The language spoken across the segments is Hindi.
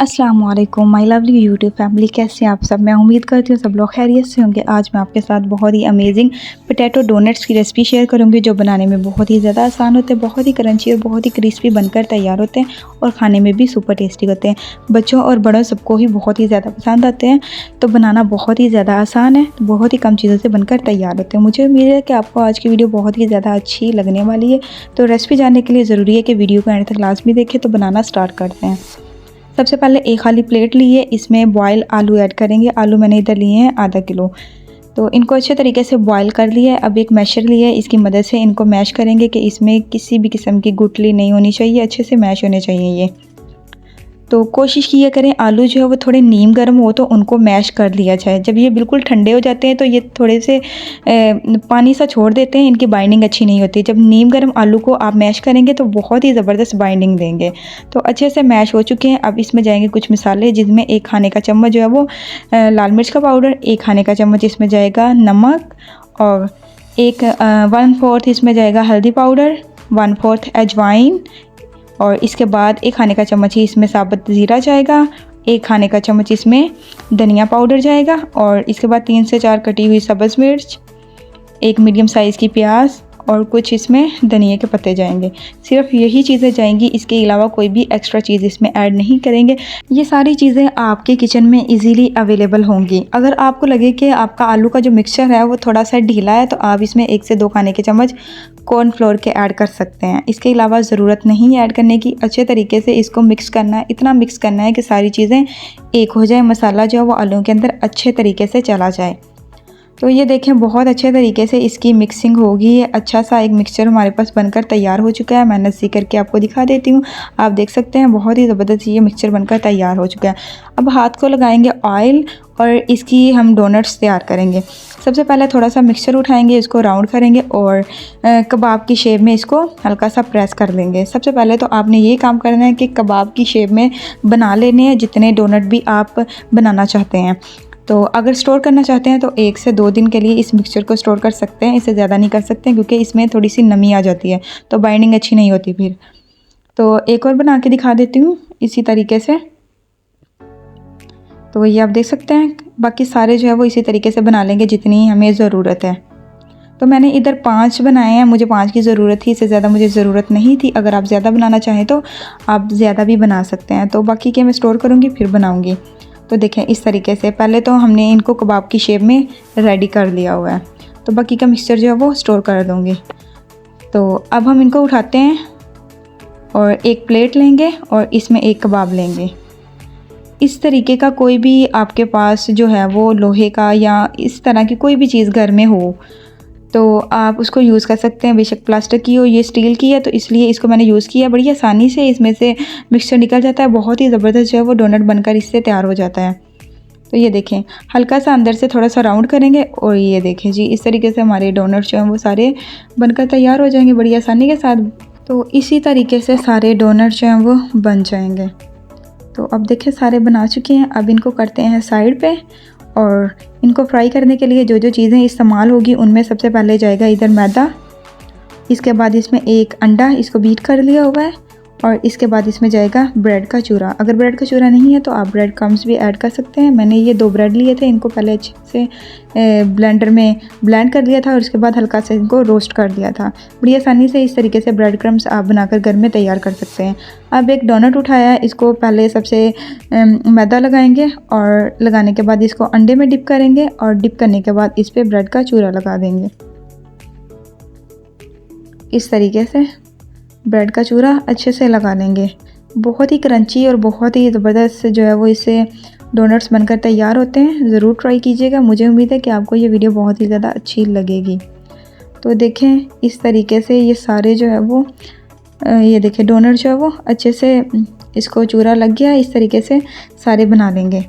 अस्सलाम वालेकुम माय लवली यूट्यूब फैमिली, कैसे हैं आप सब। मैं उम्मीद करती हूँ सब लोग खैरियत से होंगे। आज मैं आपके साथ बहुत ही अमेजिंग पोटैटो डोनट्स की रेसिपी शेयर करूँगी, जो बनाने में बहुत ही ज़्यादा आसान होते हैं, बहुत ही क्रंची और बहुत ही क्रिस्पी बनकर तैयार होते हैं और खाने में भी सुपर टेस्टी होते हैं। बच्चों और बड़ों सबको ही बहुत ही ज़्यादा पसंद आते हैं, तो बनाना बहुत ही ज़्यादा आसान है, तो बहुत ही कम चीज़ों से बनकर तैयार होते हैं। मुझे उम्मीद है कि आपको आज की वीडियो बहुत ही ज़्यादा अच्छी लगने वाली है। तो रेसिपी जानने के लिए ज़रूरी है कि वीडियो को एंड तक लाजमी देखें। तो बनाना स्टार्ट करते हैं। सबसे पहले एक खाली प्लेट ली है, इसमें बॉयल आलू ऐड करेंगे। आलू मैंने इधर लिए हैं आधा किलो, तो इनको अच्छे तरीके से बॉयल कर लिया है। अब एक मैशर लिया है, इसकी मदद से इनको मैश करेंगे कि इसमें किसी भी किस्म की गुठली नहीं होनी चाहिए, अच्छे से मैश होने चाहिए ये। तो कोशिश किया करें आलू जो है वो थोड़े नीम गर्म हो तो उनको मैश कर लिया जाए। जब ये बिल्कुल ठंडे हो जाते हैं तो ये थोड़े से पानी सा छोड़ देते हैं, इनकी बाइंडिंग अच्छी नहीं होती। जब नीम गर्म आलू को आप मैश करेंगे तो बहुत ही ज़बरदस्त बाइंडिंग देंगे। तो अच्छे से मैश हो चुके हैं। अब इसमें जाएंगे कुछ मसाले, जिसमें एक खाने का चम्मच जो है वो लाल मिर्च का पाउडर, एक खाने का चम्मच इसमें जाएगा नमक, और एक 1/4 इसमें जाएगा हल्दी पाउडर, 1/4 अजवाइन, और इसके बाद एक खाने का चम्मच ही इसमें साबुत ज़ीरा जाएगा, एक खाने का चम्मच इसमें धनिया पाउडर जाएगा, और इसके बाद 3 से 4 कटी हुई सब्ज़ मिर्च, एक मीडियम साइज़ की प्याज, और कुछ इसमें धनिया के पत्ते जाएंगे। सिर्फ यही चीज़ें जाएंगी, इसके अलावा कोई भी एक्स्ट्रा चीज़ इसमें ऐड नहीं करेंगे। ये सारी चीज़ें आपके किचन में इजीली अवेलेबल होंगी। अगर आपको लगे कि आपका आलू का जो मिक्सचर है वो थोड़ा सा ढीला है, तो आप इसमें 1 से 2 खाने के चम्मच कॉर्नफ्लोर के ऐड कर सकते हैं। इसके अलावा ज़रूरत नहीं है ऐड करने की। अच्छे तरीके से इसको मिक्स करना है, इतना मिक्स करना है कि सारी चीज़ें एक हो जाए, मसाला जो है वो आलू के अंदर अच्छे तरीके से चला जाए। तो ये देखें बहुत अच्छे तरीके से इसकी मिक्सिंग होगी। ये अच्छा सा एक मिक्सचर हमारे पास बनकर तैयार हो चुका है। मैं नज़दीक करके आपको दिखा देती हूँ, आप देख सकते हैं बहुत ही ज़बरदस्त ये मिक्सचर बनकर तैयार हो चुका है। अब हाथ को लगाएंगे ऑयल और इसकी हम डोनट्स तैयार करेंगे। सबसे पहले थोड़ा सा मिक्सचर उठाएंगे, इसको राउंड करेंगे और कबाब की शेप में इसको हल्का सा प्रेस कर लेंगे। सबसे पहले तो आपने ये काम करना है कि कबाब की शेप में बना लेने हैं जितने डोनट भी आप बनाना चाहते हैं। तो अगर स्टोर करना चाहते हैं तो 1 से 2 दिन के लिए इस मिक्सचर को स्टोर कर सकते हैं, इससे ज़्यादा नहीं कर सकते हैं क्योंकि इसमें थोड़ी सी नमी आ जाती है, तो बाइंडिंग अच्छी नहीं होती फिर। तो एक और बना के दिखा देती हूँ इसी तरीके से। तो ये आप देख सकते हैं, बाकी सारे जो है वो इसी तरीके से बना लेंगे जितनी हमें ज़रूरत है। तो मैंने इधर 5 बनाए हैं, मुझे 5 की ज़रूरत थी, इससे ज़्यादा मुझे ज़रूरत नहीं थी। अगर आप ज़्यादा बनाना चाहें तो आप ज़्यादा भी बना सकते हैं। तो बाकी के मैं स्टोर करूँगी फिर बनाऊँगी। तो देखें इस तरीके से पहले तो हमने इनको कबाब की शेप में रेडी कर लिया हुआ है, तो बाकी का मिक्सचर जो है वो स्टोर कर दूँगी। तो अब हम इनको उठाते हैं और एक प्लेट लेंगे और इसमें एक कबाब लेंगे। इस तरीके का कोई भी आपके पास जो है वो लोहे का या इस तरह की कोई भी चीज़ घर में हो तो आप उसको यूज़ कर सकते हैं। बेशक प्लास्टिक की हो, ये स्टील की है, तो इसलिए इसको मैंने यूज़ किया। बड़ी आसानी से इसमें से मिक्सचर निकल जाता है, बहुत ही ज़बरदस्त जो है वो डोनट बनकर इससे तैयार हो जाता है। तो ये देखें हल्का सा अंदर से थोड़ा सा राउंड करेंगे और ये देखें जी इस तरीके से हमारे डोनट जो हैं वो सारे बनकर तैयार हो जाएंगे बड़ी आसानी के साथ। तो इसी तरीके से सारे डोनट जो हैं वो बन जाएंगे। तो अब देखें सारे बना चुके हैं। अब इनको करते हैं साइड पे, और इनको फ्राई करने के लिए जो जो चीज़ें इस्तेमाल होगी उनमें सबसे पहले जाएगा इधर मैदा, इसके बाद इसमें एक अंडा, इसको बीट कर लिया हुआ है, और इसके बाद इसमें जाएगा ब्रेड का चूरा। अगर ब्रेड का चूरा नहीं है तो आप ब्रेड क्रम्स भी ऐड कर सकते हैं। मैंने ये 2 ब्रेड लिए थे, इनको पहले अच्छे से ब्लेंडर में ब्लेंड कर लिया था और उसके बाद हल्का से इनको रोस्ट कर दिया था। बड़ी आसानी से इस तरीके से ब्रेड क्रम्स आप बनाकर घर में तैयार कर सकते हैं। अब एक डोनट उठाया है, इसको पहले सबसे मैदा लगाएंगे और लगाने के बाद इसको अंडे में डिप करेंगे और डिप करने के बाद इस पर ब्रेड का चूरा लगा देंगे। इस तरीके से ब्रेड का चूरा अच्छे से लगा लेंगे। बहुत ही क्रंची और बहुत ही ज़बरदस्त जो है वो इससे डोनट्स बनकर तैयार होते हैं। ज़रूर ट्राई कीजिएगा, मुझे उम्मीद है कि आपको ये वीडियो बहुत ही ज़्यादा अच्छी लगेगी। तो देखें इस तरीके से ये सारे जो है वो ये देखें डोनट जो है वो अच्छे से इसको चूरा लग गया। इस तरीके से सारे बना लेंगे।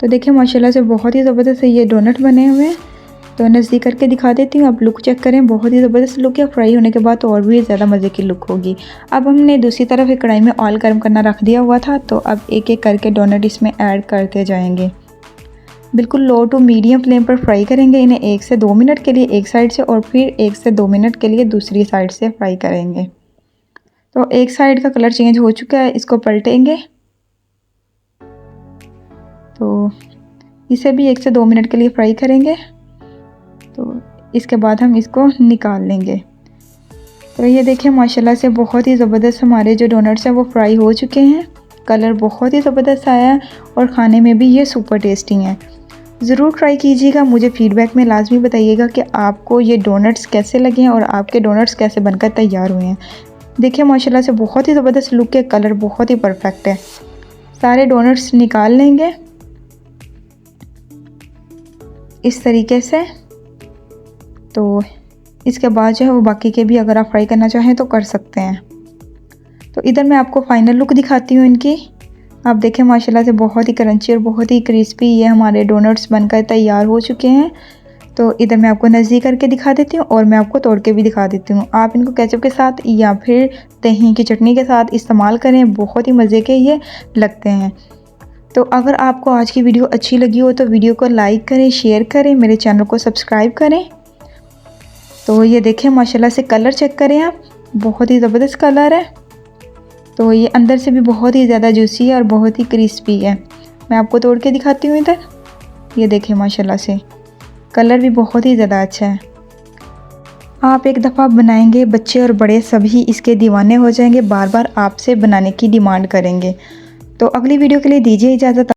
तो देखें माशाल्लाह से बहुत ही ज़बरदस्त ये डोनट बने हुए हैं। तो नज़दीक करके दिखा देती हूँ, आप लुक चेक करें, बहुत ही ज़बरदस्त लुक है। फ्राई होने के बाद तो और भी ज़्यादा मज़े की लुक होगी। अब हमने दूसरी तरफ एक कढ़ाई में ऑयल गर्म करना रख दिया हुआ था, तो अब एक एक करके डोनट इसमें ऐड करते जाएंगे। बिल्कुल लो टू मीडियम फ्लेम पर फ्राई करेंगे इन्हें 1 से 2 मिनट के लिए एक साइड से, और फिर 1 से 2 मिनट के लिए दूसरी साइड से फ्राई करेंगे। तो एक साइड का कलर चेंज हो चुका है, इसको पलटेंगे तो इसे भी 1 से 2 मिनट के लिए फ्राई करेंगे। तो इसके बाद हम इसको निकाल लेंगे। तो ये देखिए माशाल्लाह से बहुत ही ज़बरदस्त हमारे जो डोनट्स हैं वो फ्राई हो चुके हैं। कलर बहुत ही ज़बरदस्त आया है और ख़ाने में भी ये सुपर टेस्टी हैं। ज़रूर ट्राई कीजिएगा, मुझे फ़ीडबैक में लाजमी बताइएगा कि आपको ये डोनट्स कैसे लगे हैं और आपके डोनट्स कैसे बनकर तैयार हुए हैं। देखिए माशाल्लाह से बहुत ही ज़बरदस्त लुक है, कलर बहुत ही परफेक्ट है। सारे डोनट्स निकाल लेंगे इस तरीके से। तो इसके बाद जो है वो बाकी के भी अगर आप फ्राई करना चाहें तो कर सकते हैं। तो इधर मैं आपको फाइनल लुक दिखाती हूँ इनकी। आप देखें माशाल्लाह से बहुत ही क्रंची और बहुत ही क्रिस्पी ये हमारे डोनट्स बनकर तैयार हो चुके हैं। तो इधर मैं आपको नज़दीक करके दिखा देती हूँ और मैं आपको तोड़ के भी दिखा देती हूँ। आप इनको केचप के साथ या फिर दही की चटनी के साथ इस्तेमाल करें, बहुत ही मज़े के ये लगते हैं। तो अगर आपको आज की वीडियो अच्छी लगी हो तो वीडियो को लाइक करें, शेयर करें, मेरे चैनल को सब्सक्राइब करें। तो ये देखें माशाल्लाह से कलर चेक करें आप, बहुत ही ज़बरदस्त कलर है। तो ये अंदर से भी बहुत ही ज़्यादा जूसी है और बहुत ही क्रिस्पी है। मैं आपको तोड़ के दिखाती हूँ इधर। ये देखें माशाल्लाह से कलर भी बहुत ही ज़्यादा अच्छा है। आप एक दफ़ा बनाएंगे, बच्चे और बड़े सभी इसके दीवाने हो जाएंगे, बार बार आपसे बनाने की डिमांड करेंगे। तो अगली वीडियो के लिए दीजिए इजाज़त।